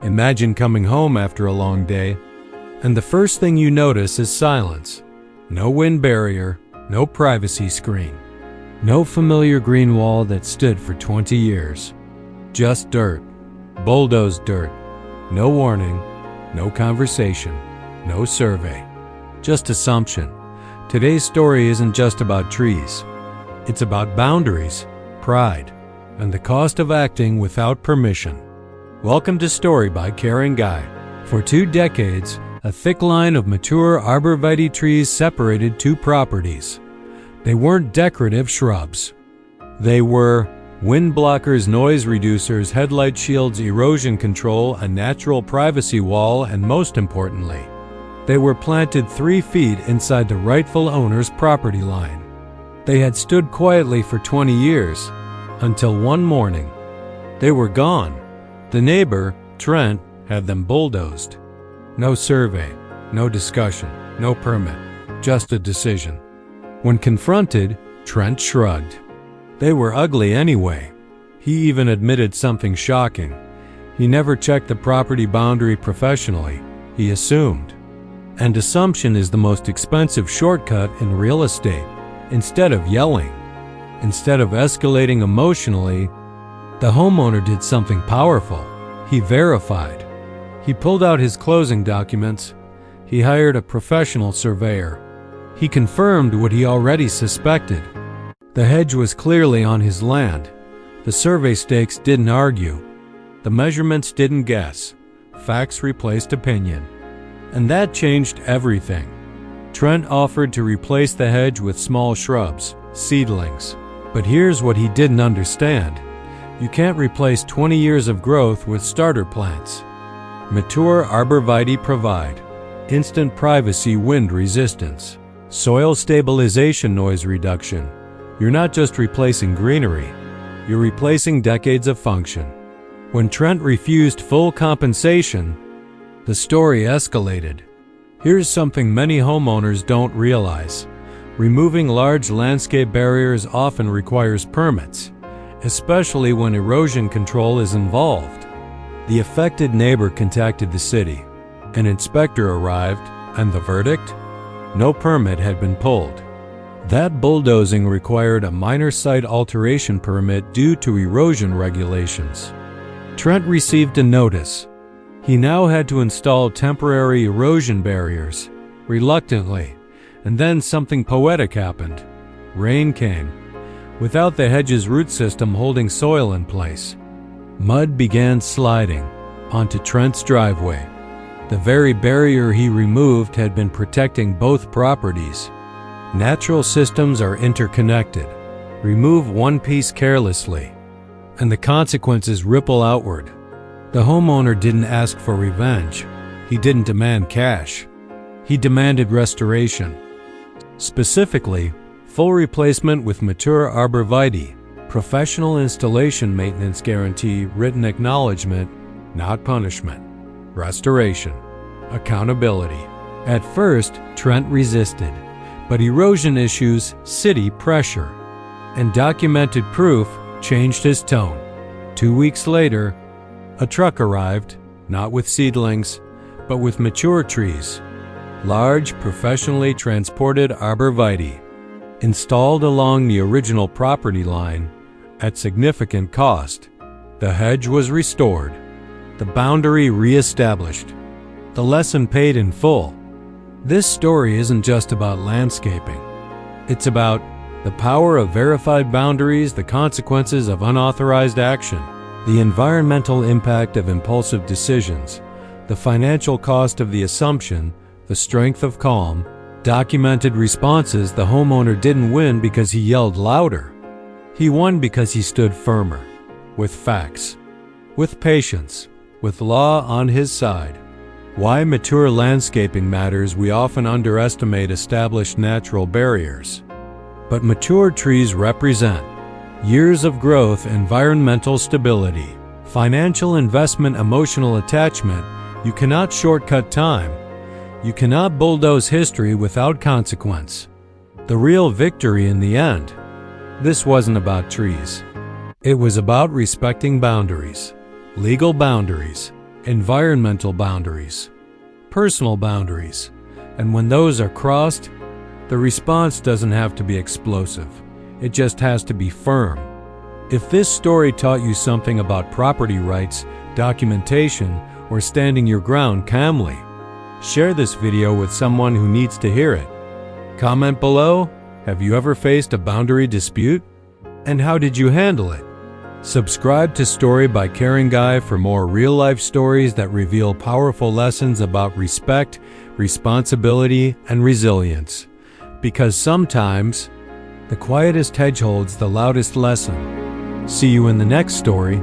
Imagine coming home after a long day, and the first thing you notice is silence. No wind barrier, no privacy screen, no familiar green wall that stood for 20 years. Just dirt, bulldozed dirt. No warning, no conversation, no survey. Just assumption. Today's story isn't just about trees. It's about boundaries, pride, and the cost of acting without permission. Welcome to Story by Caring Guy. For 2 decades, a thick line of mature arborvitae trees separated 2 properties. They weren't decorative shrubs. They were wind blockers, noise reducers, headlight shields, erosion control, a natural privacy wall, and most importantly, they were planted 3 feet inside the rightful owner's property line. They had stood quietly for 20 years, until one morning. They were gone. The neighbor, Trent, had them bulldozed. No survey, no discussion, no permit, just a decision. When confronted, Trent shrugged. They were ugly anyway. He even admitted something shocking. He never checked the property boundary professionally. He assumed. And assumption is the most expensive shortcut in real estate. Instead of yelling, instead of escalating emotionally, the homeowner did something powerful. He verified. He pulled out his closing documents. He hired a professional surveyor. He confirmed what he already suspected. The hedge was clearly on his land. The survey stakes didn't argue. The measurements didn't guess. Facts replaced opinion. And that changed everything. Trent offered to replace the hedge with small shrubs, seedlings. But here's what he didn't understand. You can't replace 20 years of growth with starter plants. Mature arborvitae provide instant privacy, wind resistance, soil stabilization, noise reduction. You're not just replacing greenery, you're replacing decades of function. When Trent refused full compensation, the story escalated. Here's something many homeowners don't realize. Removing large landscape barriers often requires permits, especially when erosion control is involved. The affected neighbor contacted the city. An inspector arrived, and the verdict? No permit had been pulled. That bulldozing required a minor site alteration permit due to erosion regulations. Trent received a notice. He now had to install temporary erosion barriers, reluctantly, and then something poetic happened. Rain came. Without the hedge's root system holding soil in place, mud began sliding onto Trent's driveway. The very barrier he removed had been protecting both properties. Natural systems are interconnected. Remove one piece carelessly, and the consequences ripple outward. The homeowner didn't ask for revenge. He didn't demand cash. He demanded restoration. Specifically, full replacement with mature arborvitae, professional installation maintenance guarantee, written acknowledgement, not punishment, restoration, accountability. At first, Trent resisted, but erosion issues, city pressure, and documented proof changed his tone. 2 weeks later, a truck arrived, not with seedlings, but with mature trees. Large, professionally transported arborvitae, installed along the original property line at significant cost. The hedge was restored, the boundary re-established, the lesson paid in full. This story isn't just about landscaping. It's about the power of verified boundaries, the consequences of unauthorized action, the environmental impact of impulsive decisions, the financial cost of the assumption, the strength of calm. Documented responses. The homeowner didn't win because he yelled louder. He won because he stood firmer, with facts, with patience, with law on his side. Why mature landscaping matters. We often underestimate established natural barriers. But mature trees represent years of growth, environmental stability, financial investment, emotional attachment. You cannot shortcut time. You cannot bulldoze history without consequence. The real victory in the end. This wasn't about trees. It was about respecting boundaries, legal boundaries, environmental boundaries, personal boundaries, and when those are crossed, the response doesn't have to be explosive. It just has to be firm. If this story taught you something about property rights, documentation, or standing your ground calmly, share this video with someone who needs to hear it. Comment below, have you ever faced a boundary dispute? And how did you handle it? Subscribe to Story by Caring Guy for more real-life stories that reveal powerful lessons about respect, responsibility, and resilience. Because sometimes, the quietest hedge holds the loudest lesson. See you in the next story.